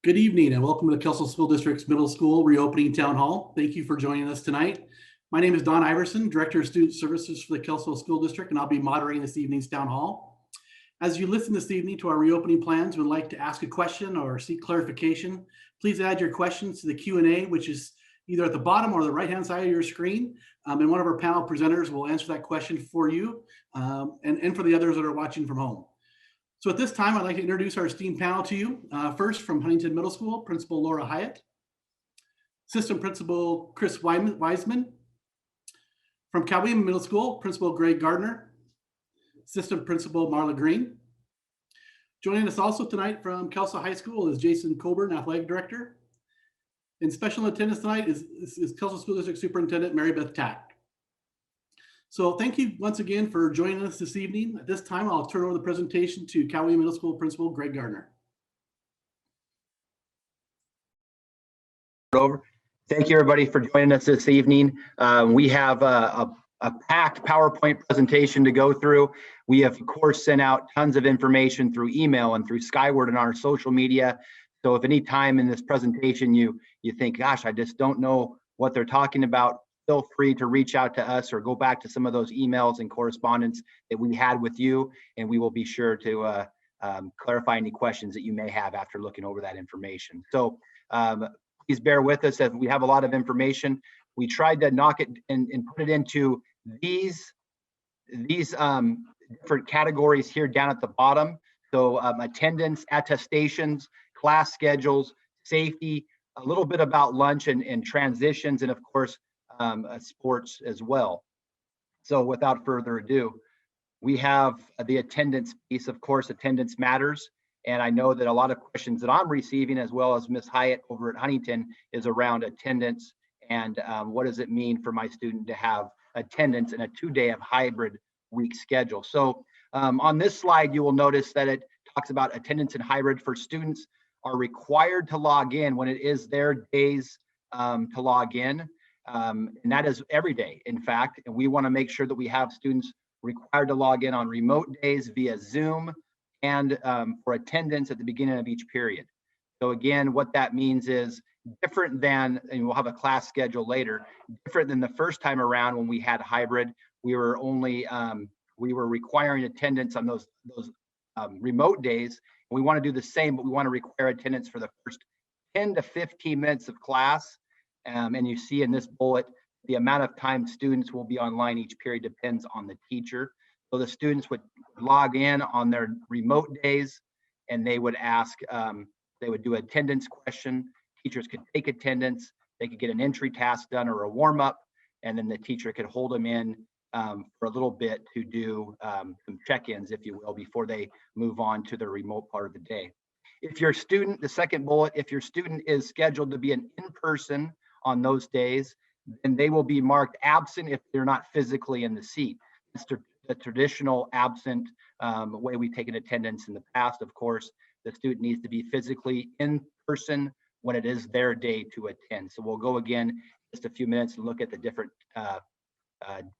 Good evening and welcome to the Kelso School District's Middle School Reopening Town Hall. Thank you for joining us tonight. My name is Don Iverson, Director of Student Services for the Kelso School District, and I'll be moderating this evening's Town Hall. As you listen this evening to our reopening plans, would like to ask a question or seek clarification, please add your questions to the Q&A, which is either at the bottom or the right-hand side of your screen. And one of our panel presenters will answer that question for you and for the others that are watching from home. So at this time, I'd like to introduce our esteemed panel to you. First, from Huntington Middle School, Principal Laura Hyatt, System Principal Chris Wiseman, from Coweta Middle School, Principal Greg Gardner, System Principal Marla Green. Joining us also tonight from Kelso High School is Jason Coburn, Athletic Director. In special attendance tonight is Kelso School District Superintendent Mary Beth Tack. So thank you once again for joining us this evening. At this time, I'll turn over the presentation to Coweta Middle School Principal Greg Gardner. Thank you, everybody, for joining us this evening. We have a packed PowerPoint presentation to go through. We have, of course, sent out tons of information through email and through Skyward and our social media. So if any time in this presentation you think, gosh, I just don't know what they're talking about, feel free to reach out to us or go back to some of those emails and correspondence that we had with you, and we will be sure to clarify any questions that you may have after looking over that information. So please bear with us as we have a lot of information. We tried to knock it and put it into these different categories here down at the bottom. So attendance, attestations, class schedules, safety, a little bit about lunch and transitions, and of course, sports as well. So without further ado, we have the attendance piece. Of course, attendance matters. And I know that a lot of questions that I'm receiving, as well as Ms. Hyatt over at Huntington, is around attendance and what does it mean for my student to have attendance in a 2-day of hybrid week schedule. So on this slide, you will notice that it talks about attendance in hybrid for students are required to log in when it is their days to log in. And that is every day, in fact, and we want to make sure that we have students required to log in on remote days via Zoom and for attendance at the beginning of each period. So again, what that means is different than, and we'll have a class schedule later, different than the first time around when we had hybrid. We were only, we were requiring attendance on those remote days. We want to do the same, but we want to require attendance for the first 10 to 15 minutes of class. And you see in this bullet, the amount of time students will be online each period depends on the teacher. So the students would log in on their remote days and they would ask, they would do an attendance question. Teachers could take attendance, they could get an entry task done or a warm up, and then the teacher could hold them in for a little bit to do some check-ins, if you will, before they move on to the remote part of the day. If your student, the second bullet, if your student is scheduled to be an in-person on those days, then they will be marked absent if they're not physically in the seat. It's the traditional absent way we've taken attendance in the past. Of course, the student needs to be physically in person when it is their day to attend. So we'll go again in just a few minutes and look at the different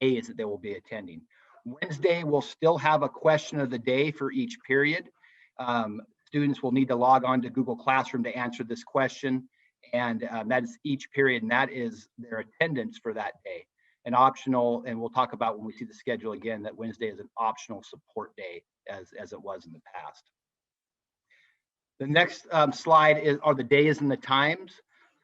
days that they will be attending. Wednesday, we'll still have a question of the day for each period. Students will need to log on to Google Classroom to answer this question. And that is each period, and that is their attendance for that day. An optional, and we'll talk about when we see the schedule again, that Wednesday is an optional support day as it was in the past. The next slide are the days and the times.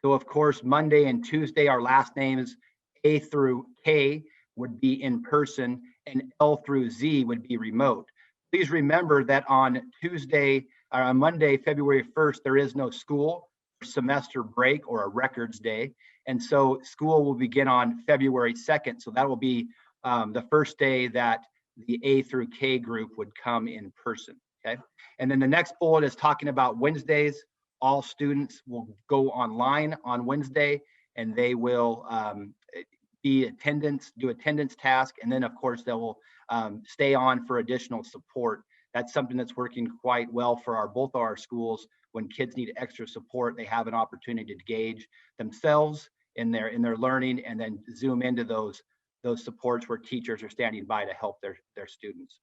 So of course, Monday and Tuesday, our last names A through K would be in person and L through Z would be remote. Please remember that on Tuesday, or on Monday, February 1st, there is no school, semester break or a records day. And so school will begin on February 2nd. So that will be the first day that the A through K group would come in person, okay? And then the next bullet is talking about Wednesdays. All students will go online on Wednesday and they will do attendance task. And then of course they will stay on for additional support. That's something that's working quite well for both our schools. When kids need extra support, they have an opportunity to gauge themselves in their learning and then zoom into those supports where teachers are standing by to help their students.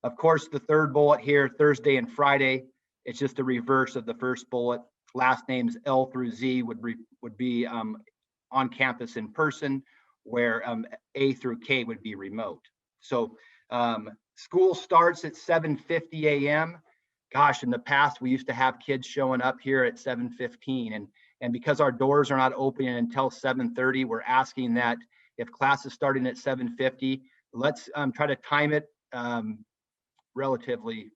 Of course, the third bullet here, Thursday and Friday, It's just the reverse of the first bullet. Last names L through Z would be on campus in person, where A through K would be remote. So school starts at 7:50 a.m. Gosh, in the past, we used to have kids showing up here at 7:15. And because our doors are not opening until 7:30, we're asking that if class is starting at 7:50, let's try to time it relatively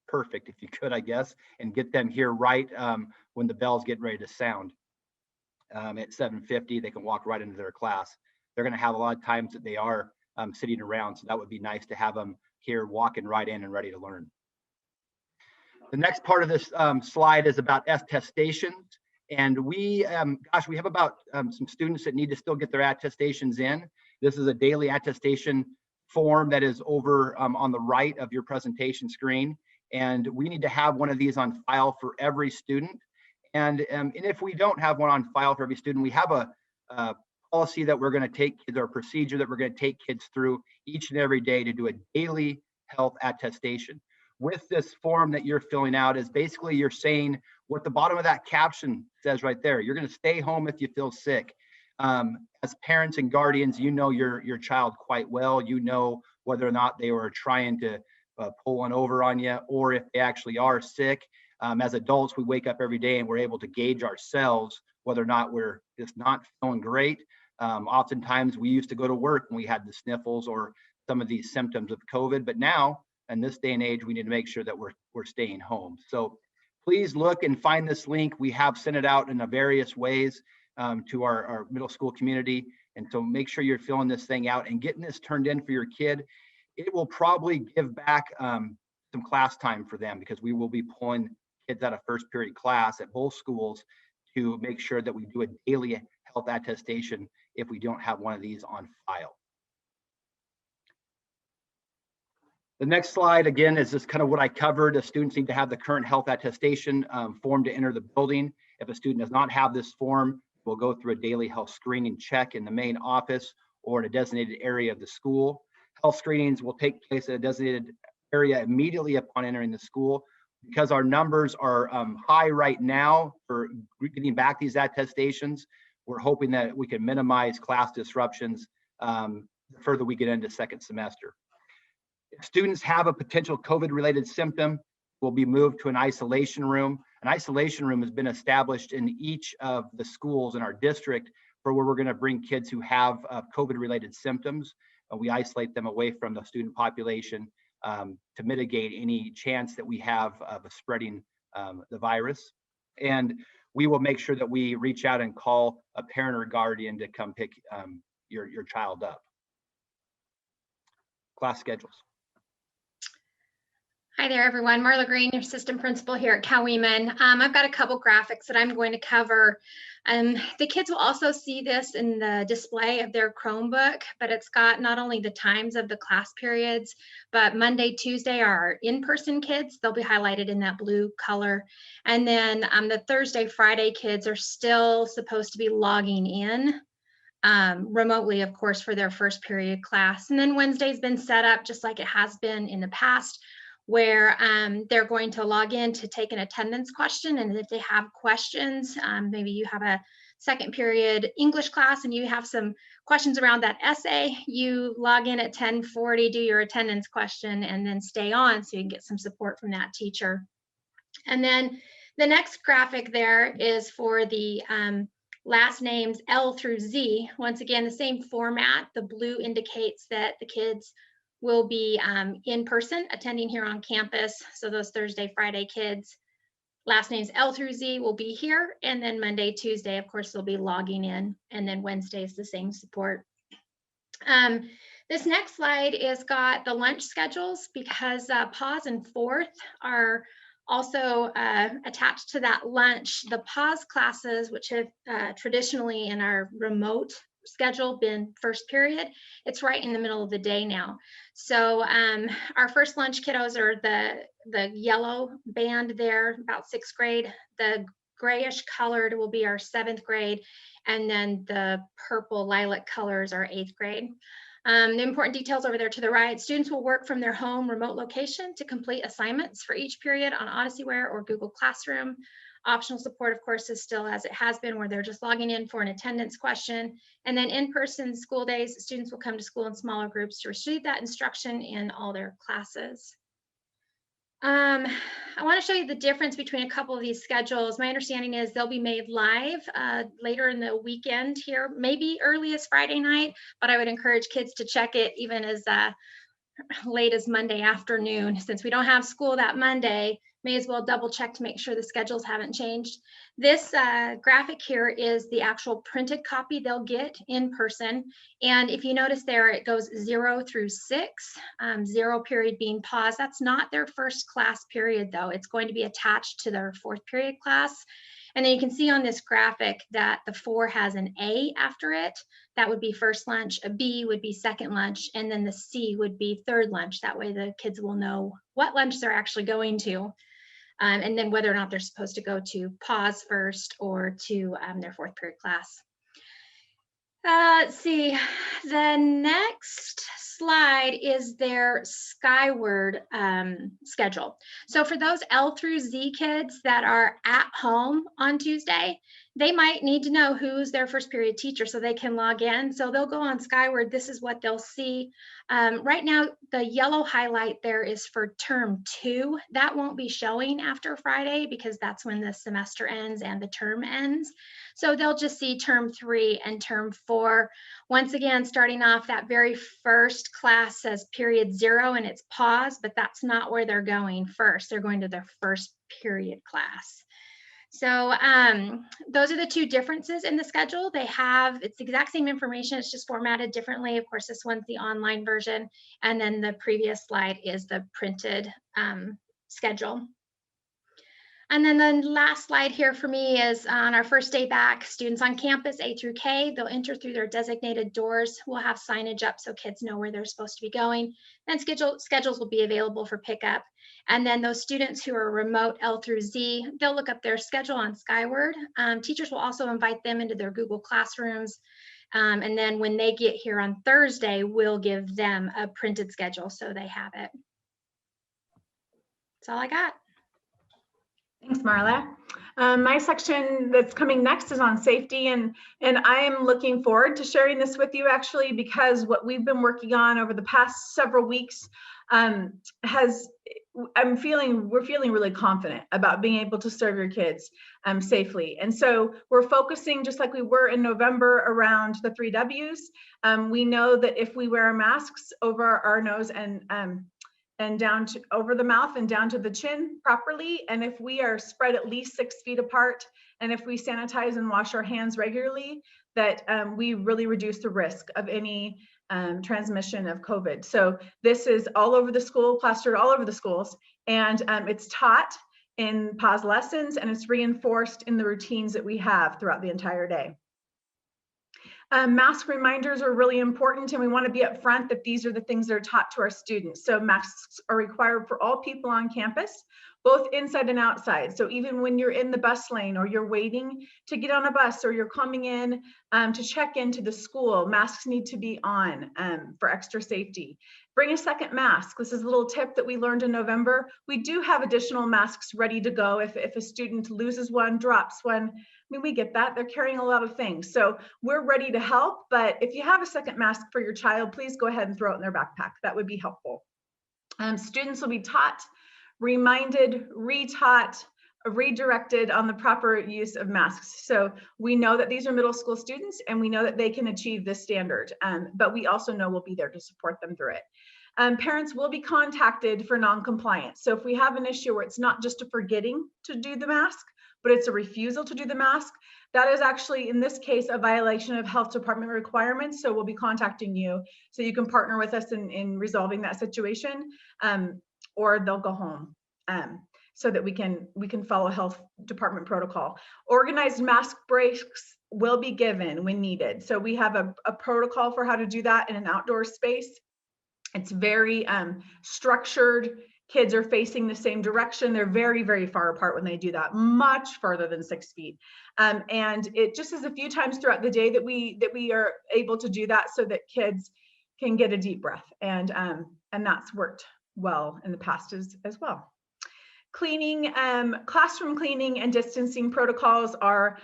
perfect, if you could, I guess, and get them here right when the bell's getting ready to sound. At 7:50, they can walk right into their class. They're going to have a lot of times that they are sitting around, so that would be nice to have them here walking right in and ready to learn. The next part of this slide is about attestations. And we have about some students that need to still get their attestations in. This is a daily attestation form that is over on the right of your presentation screen. And we need to have one of these on file for every student. And if we don't have one on file for every student, we have a policy that we're going to take kids, or a procedure that we're going to take kids through each and every day to do a daily health attestation. With this form that you're filling out is basically you're saying what the bottom of that caption says right there. You're going to stay home if you feel sick. As parents and guardians, you know your child quite well. You know whether or not they were trying to pull one over on you, or if they actually are sick. As adults, we wake up every day and we're able to gauge ourselves whether or not we're just not feeling great. Oftentimes, we used to go to work when we had the sniffles or some of these symptoms of COVID, but now, in this day and age, we need to make sure that we're staying home. So please look and find this link. We have sent it out in various ways to our middle school community. And so make sure you're filling this thing out and getting this turned in for your kid. It will probably give back some class time for them, because we will be pulling kids out of first period class at both schools to make sure that we do a daily health attestation if we don't have one of these on file. The next slide, again, is just kind of what I covered. The students need to have the current health attestation form to enter the building. If a student does not have this form, we'll go through a daily health screening check in the main office or in a designated area of the school. Health screenings will take place at a designated area immediately upon entering the school. Because our numbers are high right now for getting back these attestations, we're hoping that we can minimize class disruptions the further we get into second semester. If students have a potential COVID-related symptom, will be moved to an isolation room. An isolation room has been established in each of the schools in our district for where we're going to bring kids who have COVID-related symptoms. We isolate them away from the student population to mitigate any chance that we have of spreading the virus. And we will make sure that we reach out and call a parent or guardian to come pick your child up. Class schedules. Hi there, everyone. Marla Green, your assistant principal here at Coweeman. I've got a couple graphics that I'm going to cover. The kids will also see this in the display of their Chromebook, but it's got not only the times of the class periods, but Monday, Tuesday are our in-person kids. They'll be highlighted in that blue color. And then the Thursday, Friday kids are still supposed to be logging in remotely, of course, for their first period class. And then Wednesday's been set up just like it has been in the past, where they're going to log in to take an attendance question. And if they have questions, maybe you have a second period English class and you have some questions around that essay, you log in at 10:40, do your attendance question, and then stay on so you can get some support from that teacher. And then the next graphic there is for the last names L through Z. Once again, the same format. The blue indicates that the kids will be in person attending here on campus. So those Thursday, Friday kids, last names L through Z will be here. And then Monday, Tuesday, of course, they'll be logging in. And then Wednesday is the same support. This next slide is got the lunch schedules, because PAWS and Fourth are also attached to that lunch. The PAWS classes, which have traditionally in our remote schedule been first period, it's right in the middle of the day now. So our first lunch kiddos are the yellow band there, about sixth grade. The grayish colored will be our seventh grade, and then the purple lilac colors are eighth grade. The important details over there to the right, students will work from their home remote location to complete assignments for each period on Odysseyware or Google Classroom. Optional support, of course, is still as it has been, where they're just logging in for an attendance question. And then in-person school days, students will come to school in smaller groups to receive that instruction in all their classes. I want to show you the difference between a couple of these schedules. My understanding is they'll be made live later in the weekend here, maybe early as Friday night, but I would encourage kids to check it even as late as Monday afternoon. Since we don't have school that Monday, may as well double check to make sure the schedules haven't changed. This graphic here is the actual printed copy they'll get in person. And if you notice there, it goes 0 through 6, 0 period being paused. That's not their first class period though. It's going to be attached to their 4th period class. And then you can see on this graphic that the 4 has an A after it. That would be first lunch, a B would be second lunch, and then the C would be third lunch. That way the kids will know what lunch they're actually going to, and then whether or not they're supposed to go to pause first or to their 4th period class. Let's see, the next slide is their Skyward schedule. So for those L through Z kids that are at home on Tuesday, they might need to know who's their first period teacher so they can log in. So they'll go on Skyward. This is what they'll see. Right now, the yellow highlight there is for term 2. That won't be showing after Friday because that's when the semester ends and the term ends. So they'll just see term 3 and term 4. Once again, starting off, that very first class says period 0 and it's paused, but that's not where they're going first. They're going to their first period class. So those are the two differences in the schedule. It's the exact same information, it's just formatted differently. Of course, this one's the online version, and then the previous slide is the printed schedule. And then the last slide here for me is on our first day back, students on campus, A through K, they'll enter through their designated doors. We'll have signage up so kids know where they're supposed to be going. And schedules will be available for pickup. And then those students who are remote L through Z, they'll look up their schedule on Skyward. Teachers will also invite them into their Google Classrooms. And then when they get here on Thursday, we'll give them a printed schedule so they have it. That's all I got. Thanks, Marla. My section that's coming next is on safety, and I am looking forward to sharing this with you actually, because what we've been working on over the past several weeks we're feeling really confident about being able to serve your kids safely. And so we're focusing, just like we were in November, around the 3 W's. We know that if we wear masks over our nose and down to over the mouth and down to the chin properly, and if we are spread at least 6 feet apart, and if we sanitize and wash our hands regularly, that we really reduce the risk of any transmission of COVID. So this is all over the school, plastered all over the schools, and it's taught in pause lessons, and it's reinforced in the routines that we have throughout the entire day. Mask reminders are really important, and we want to be upfront that these are the things that are taught to our students. So masks are required for all people on campus, both inside and outside. So even when you're in the bus lane, or you're waiting to get on a bus, or you're coming in to check into the school, masks need to be on for extra safety. Bring a second mask. This is a little tip that we learned in November. We do have additional masks ready to go if a student loses one, drops one. I mean, we get that. They're carrying a lot of things. So we're ready to help, but if you have a second mask for your child, please go ahead and throw it in their backpack. That would be helpful. Students will be taught, reminded, retaught, redirected on the proper use of masks. So we know that these are middle school students, and we know that they can achieve this standard, but we also know we'll be there to support them through it. Parents will be contacted for non-compliance. So if we have an issue where it's not just a forgetting to do the mask, but it's a refusal to do the mask, that is actually, in this case, a violation of health department requirements. So we'll be contacting you so you can partner with us in resolving that situation, or they'll go home so that we can follow health department protocol. Organized mask breaks will be given when needed. So we have a protocol for how to do that in an outdoor space. It's very structured. Kids are facing the same direction. They're very, very far apart when they do that, much farther than 6 feet. And it just is a few times throughout the day that we are able to do that, so that kids can get a deep breath. And that's worked well in the past as well. Cleaning, classroom cleaning and distancing protocols are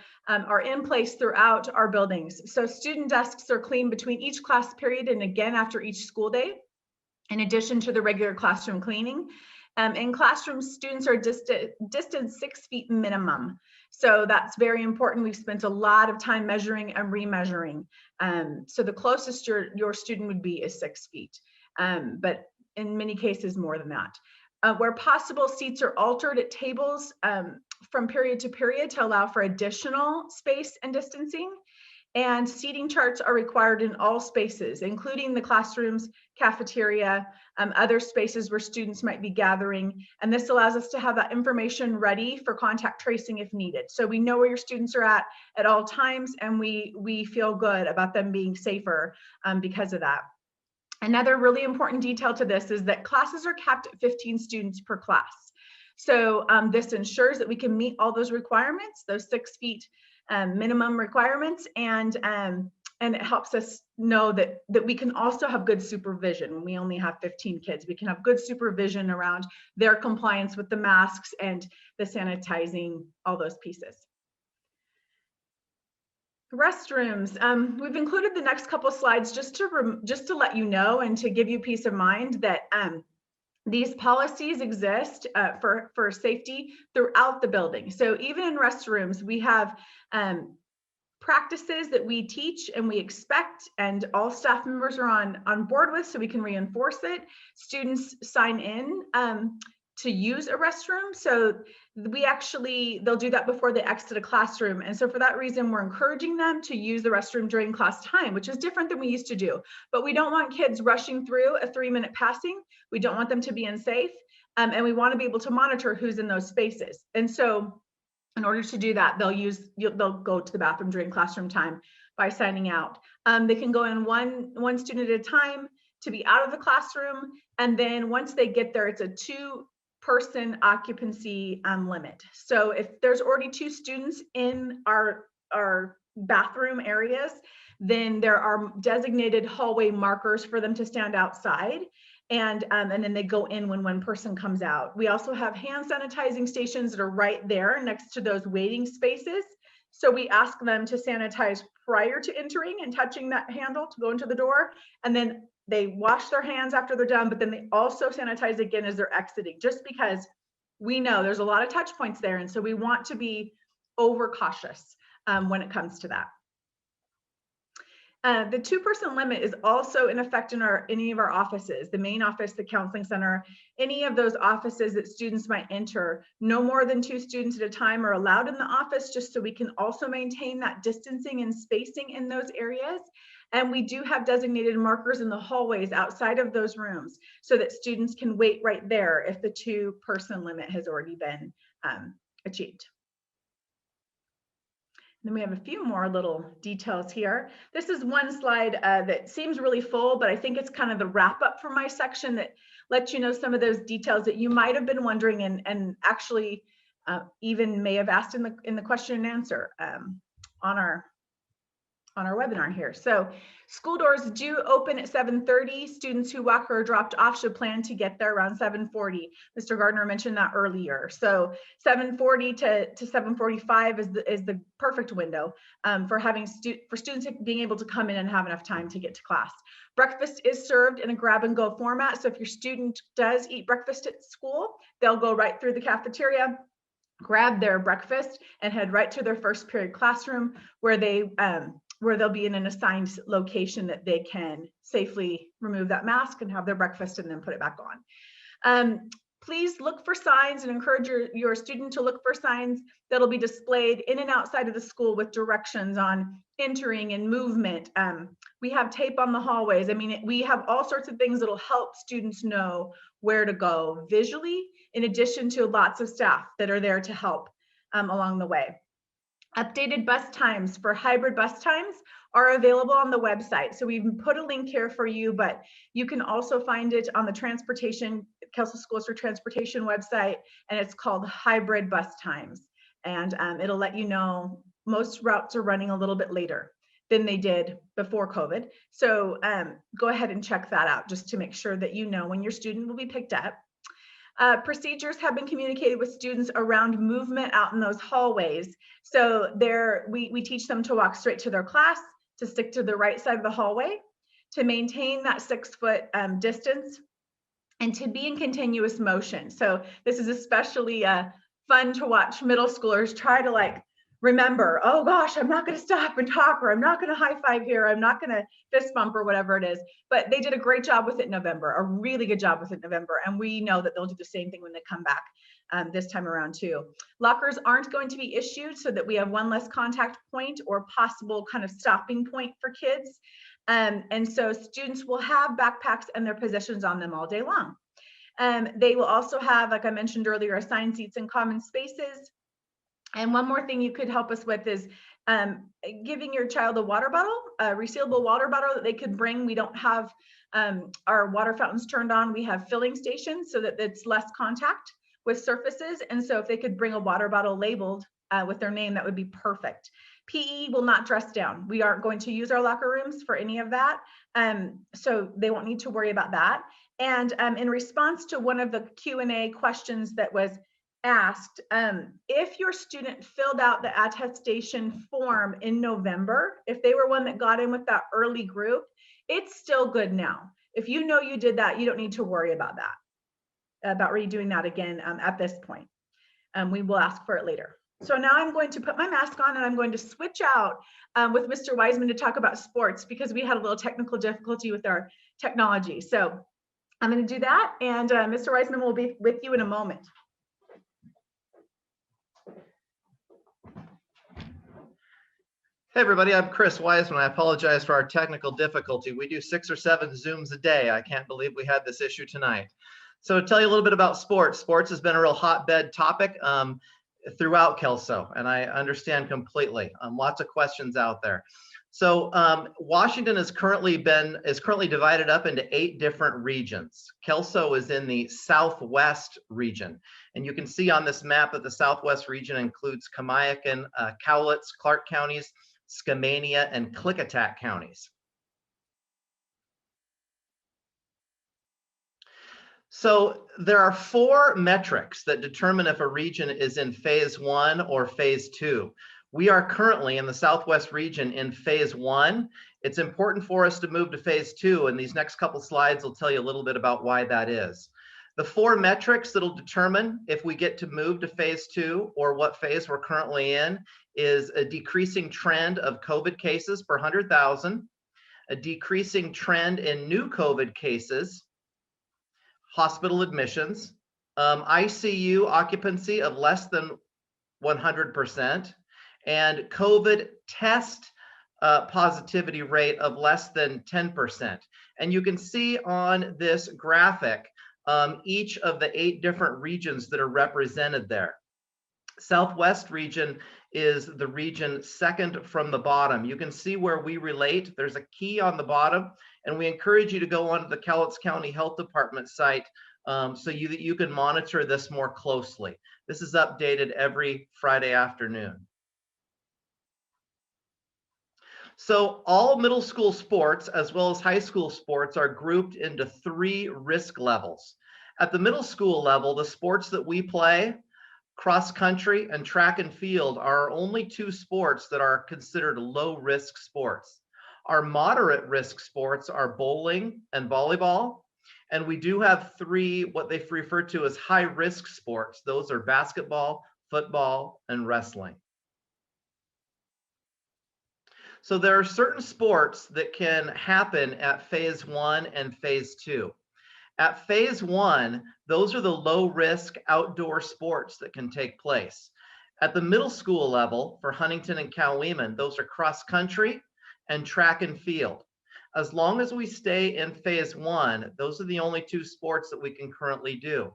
in place throughout our buildings. So student desks are cleaned between each class period and again after each school day, in addition to the regular classroom cleaning. In classrooms, students are distanced 6 feet minimum. So that's very important. We've spent a lot of time measuring and remeasuring. So the closest your student would be is 6 feet, but in many cases more than that. Where possible, seats are altered at tables from period to period to allow for additional space and distancing. And seating charts are required in all spaces, including the classrooms, cafeteria, other spaces where students might be gathering. And this allows us to have that information ready for contact tracing if needed. So we know where your students are at all times, and we feel good about them being safer because of that. Another really important detail to this is that classes are capped at 15 students per class. So this ensures that we can meet all those requirements, those 6 feet minimum requirements, and it helps us know that we can also have good supervision. When we only have 15 kids, we can have good supervision around their compliance with the masks and the sanitizing, all those pieces. Restrooms. We've included the next couple slides just to let you know and to give you peace of mind that these policies exist for safety throughout the building. So even in restrooms, we have practices that we teach and we expect, and all staff members are on board with, so we can reinforce it. Students sign in to use a restroom. So they'll do that before they exit a classroom. And so for that reason, we're encouraging them to use the restroom during class time, which is different than we used to do. But we don't want kids rushing through a 3-minute passing. We don't want them to be unsafe. And we want to be able to monitor who's in those spaces. And so in order to do that, they'll go to the bathroom during classroom time by signing out. They can go in one student at a time to be out of the classroom. And then once they get there, it's a 2-person occupancy limit. So if there's already 2 students in our bathroom areas, then there are designated hallway markers for them to stand outside. And then they go in when 1 person comes out. We also have hand sanitizing stations that are right there next to those waiting spaces. So we ask them to sanitize prior to entering and touching that handle to go into the door. And then they wash their hands after they're done, but then they also sanitize again as they're exiting, just because we know there's a lot of touch points there. And so we want to be overcautious when it comes to that. The 2-person limit is also in effect in any of our offices, the main office, the counseling center, any of those offices that students might enter. No more than 2 students at a time are allowed in the office, just so we can also maintain that distancing and spacing in those areas. And we do have designated markers in the hallways outside of those rooms so that students can wait right there if the 2-person limit has already been achieved. Then we have a few more little details here. This is one slide that seems really full, but I think it's kind of the wrap up for my section that lets you know some of those details that you might have been wondering and actually even may have asked in the question and answer on our webinar here. So school doors do open at 7:30. Students who walk or are dropped off should plan to get there around 7:40. Mr. Gardner mentioned that earlier. So 7:40 to 7:45 is the perfect window for students being able to come in and have enough time to get to class. Breakfast is served in a grab and go format. So if your student does eat breakfast at school, they'll go right through the cafeteria, grab their breakfast, and head right to their first period classroom where they'll be in an assigned location that they can safely remove that mask and have their breakfast and then put it back on. Please look for signs and encourage your student to look for signs that'll be displayed in and outside of the school with directions on entering and movement. We have tape on the hallways. I mean, we have all sorts of things that'll help students know where to go visually, in addition to lots of staff that are there to help along the way. Updated bus times for hybrid bus times are available on the website. So we've put a link here for you, but you can also find it on the Kelso School District Transportation website, and it's called Hybrid Bus Times. And it'll let you know most routes are running a little bit later than they did before COVID. So go ahead and check that out just to make sure that you know when your student will be picked up. Procedures have been communicated with students around movement out in those hallways. So we teach them to walk straight to their class, to stick to the right side of the hallway, to maintain that 6-foot distance, and to be in continuous motion. So this is especially fun to watch middle schoolers try to like remember, oh gosh, I'm not going to stop and talk, or I'm not going to high five here, I'm not going to fist bump, or whatever it is. But they did a great job with it in November, a really good job with it in November. And we know that they'll do the same thing when they come back this time around too. Lockers aren't going to be issued so that we have one less contact point or possible kind of stopping point for kids. And so students will have backpacks and their possessions on them all day long. They will also have, like I mentioned earlier, assigned seats and common spaces. And one more thing you could help us with is giving your child a water bottle, a resealable water bottle that they could bring. We don't have our water fountains turned on. We have filling stations so that it's less contact with surfaces. And so if they could bring a water bottle labeled with their name, that would be perfect. PE will not dress down. We aren't going to use our locker rooms for any of that. So they won't need to worry about that. And in response to one of the Q&A questions that was asked, if your student filled out the attestation form in November, if they were one that got in with that early group, it's still good now. If you know you did that, you don't need to worry about that, about redoing that again at this point. We will ask for it later. So now I'm going to put my mask on and I'm going to switch out with Mr. Wiseman to talk about sports because we had a little technical difficulty with our technology. So I'm going to do that, and Mr. Wiseman will be with you in a moment. Hey everybody, I'm Chris Wiseman. I apologize for our technical difficulty. We do 6 or 7 Zooms a day. I can't believe we had this issue tonight. So to tell you a little bit about sports. Sports has been a real hotbed topic throughout Kelso, and I understand completely. Lots of questions out there. So Washington is currently divided up into 8 different regions. Kelso is in the Southwest region. And you can see on this map that the Southwest region includes Kamiakin, Cowlitz, Clark counties, Skamania, and Klickitat counties. So there are 4 metrics that determine if a region is in phase 1 or phase 2. We are currently in the Southwest region in phase 1. It's important for us to move to phase 2, and these next couple slides will tell you a little bit about why that is. The 4 metrics that'll determine if we get to move to phase 2 or what phase we're currently in is a decreasing trend of COVID cases per 100,000, a decreasing trend in new COVID cases, hospital admissions, ICU occupancy of less than 100%, and COVID test positivity rate of less than 10%. And you can see on this graphic each of the 8 different regions that are represented there. Southwest region is the region second from the bottom. You can see where we relate. There's a key on the bottom, and we encourage you to go onto the Cowlitz County Health Department site so you can monitor this more closely. This is updated every Friday afternoon. So all middle school sports as well as high school sports are grouped into 3 risk levels. At the middle school level, the sports that we play, cross country and track and field, are only 2 sports that are considered low risk sports. Our moderate risk sports are bowling and volleyball. And we do have 3 what they refer to as high risk sports. Those are basketball, football, and wrestling. So there are certain sports that can happen at phase 1 and phase 2. At phase 1, those are the low risk outdoor sports that can take place. At the middle school level for Huntington and Coweeman, those are cross country and track and field. As long as we stay in phase 1, those are the only 2 sports that we can currently do.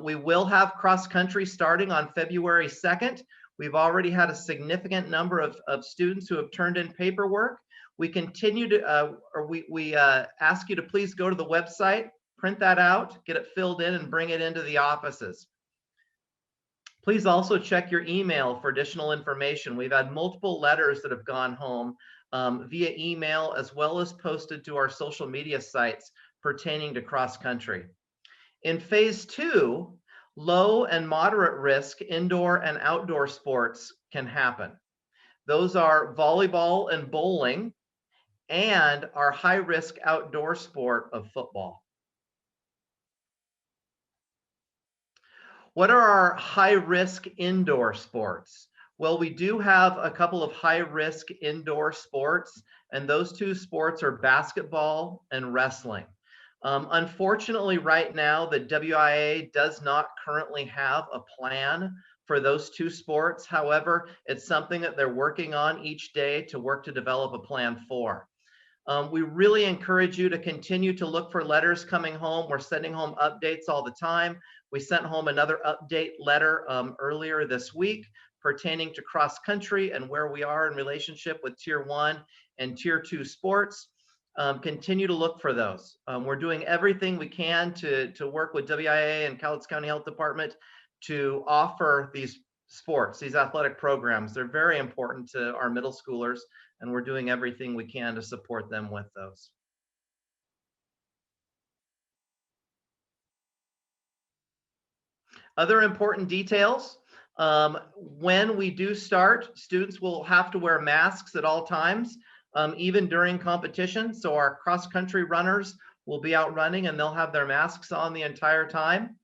We will have cross country starting on February 2nd. We've already had a significant number of students who have turned in paperwork. We continue to, we ask you to please go to the website, print that out, get it filled in, and bring it into the offices. Please also check your email for additional information. We've had multiple letters that have gone home via email, as well as posted to our social media sites pertaining to cross country. In phase 2, low and moderate risk indoor and outdoor sports can happen. Those are volleyball and bowling, and our high risk outdoor sport of football. What are our high risk indoor sports? Well, we do have a couple of high risk indoor sports, and those two sports are basketball and wrestling. Unfortunately, right now, the WIA does not currently have a plan for those two sports. However, it's something that they're working on each day to work to develop a plan for. We really encourage you to continue to look for letters coming home. We're sending home updates all the time. We sent home another update letter earlier this week pertaining to cross country and where we are in relationship with Tier 1 and Tier 2 sports. Continue to look for those. We're doing everything we can to work with WIA and Cowlitz County Health Department to offer these sports, these athletic programs. They're very important to our middle schoolers, and we're doing everything we can to support them with those. Other important details, when we do start, students will have to wear masks at all times, even during competition. So our cross-country runners will be out running and they'll have their masks on the entire time.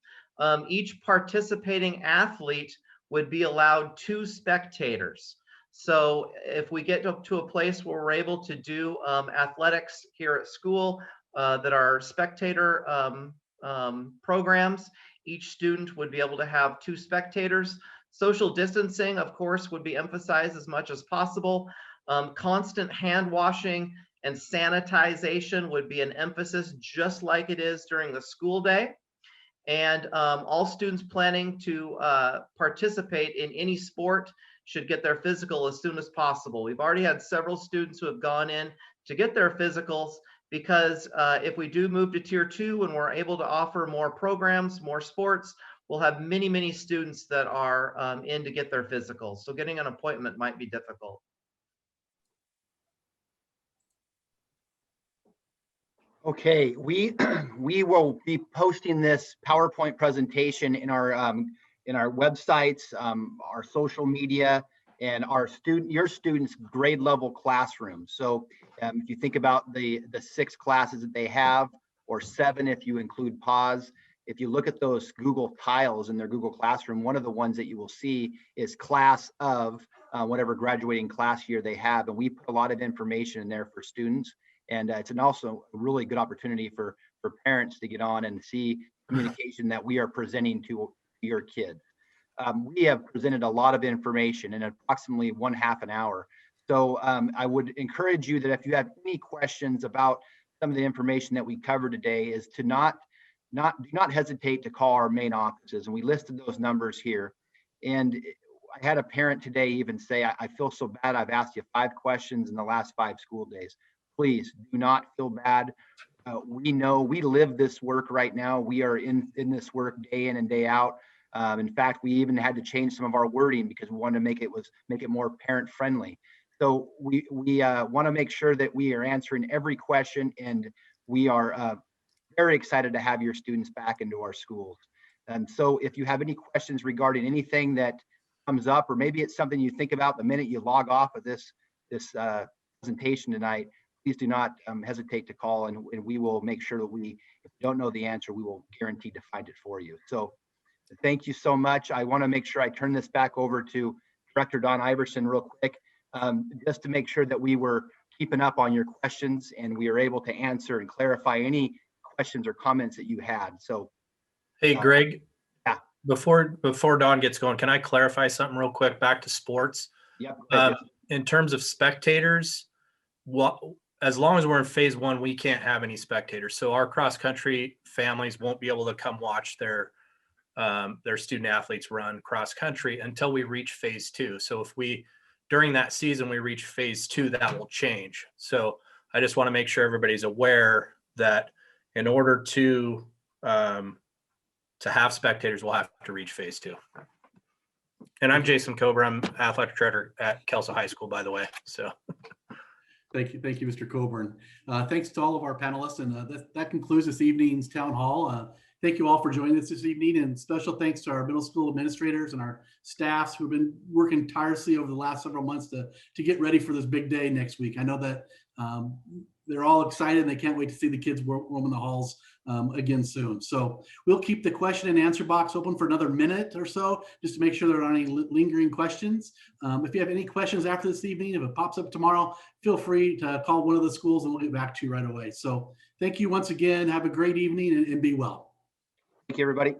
Each participating athlete would be allowed 2 spectators. So if we get to a place where we're able to do athletics here at school that are spectator programs, each student would be able to have 2 spectators. Social distancing, of course, would be emphasized as much as possible. Constant hand washing and sanitization would be an emphasis, just like it is during the school day. And all students planning to participate in any sport should get their physical as soon as possible. We've already had several students who have gone in to get their physicals, because if we do move to Tier 2 and we're able to offer more programs, more sports, we'll have many, many students that are in to get their physicals. So getting an appointment might be difficult. Okay, we will be posting this PowerPoint presentation in our websites, our social media, and your students' grade level classrooms. So if you think about the 6 classes that they have, or 7 if you include pause, if you look at those Google tiles in their Google Classroom, one of the ones that you will see is class of whatever graduating class year they have, and we put a lot of information in there for students. And it's also a really good opportunity for parents to get on and see communication that we are presenting to your kids. We have presented a lot of information in approximately 1/2 an hour. So I would encourage you that if you have any questions about some of the information that we covered today, is to do not hesitate to call our main offices. And we listed those numbers here. And I had a parent today even say, I feel so bad, I've asked you 5 questions in the last 5 school days. Please do not feel bad. We know we live this work right now. We are in this work day in and day out. In fact, we even had to change some of our wording because we wanted to make it more parent friendly. So we want to make sure that we are answering every question, and we are very excited to have your students back into our schools. And so if you have any questions regarding anything that comes up, or maybe it's something you think about the minute you log off of this presentation tonight, please do not hesitate to call, and we will make sure that if we don't know the answer, we will guarantee to find it for you. So thank you so much. I want to make sure I turn this back over to Director Don Iverson real quick, just to make sure that we were keeping up on your questions and we are able to answer and clarify any questions or comments that you had. So, hey, Greg, yeah. Before Don gets going, can I clarify something real quick back to sports? Yep. In terms of spectators, as long as we're in phase 1, we can't have any spectators. So our cross country families won't be able to come watch their student athletes run cross country until we reach phase 2. So if during that season, we reach phase 2, that will change. So I just want to make sure everybody's aware that in order to have spectators, we'll have to reach phase 2. And I'm Jason Cobra. I'm athletic director at Kelso High School, by the way. So Thank you, Mr. Coburn. Thanks to all of our panelists, and that concludes this evening's town hall. Thank you all for joining us this evening, and special thanks to our middle school administrators and our staffs who've been working tirelessly over the last several months to get ready for this big day next week. I know that they're all excited and they can't wait to see the kids roaming the halls again soon. So we'll keep the question and answer box open for another minute or so, just to make sure there aren't any lingering questions. If you have any questions after this evening, if it pops up tomorrow, feel free to call one of the schools and we'll get back to you right away. So thank you once again. Have a great evening and be well. Thank you, everybody.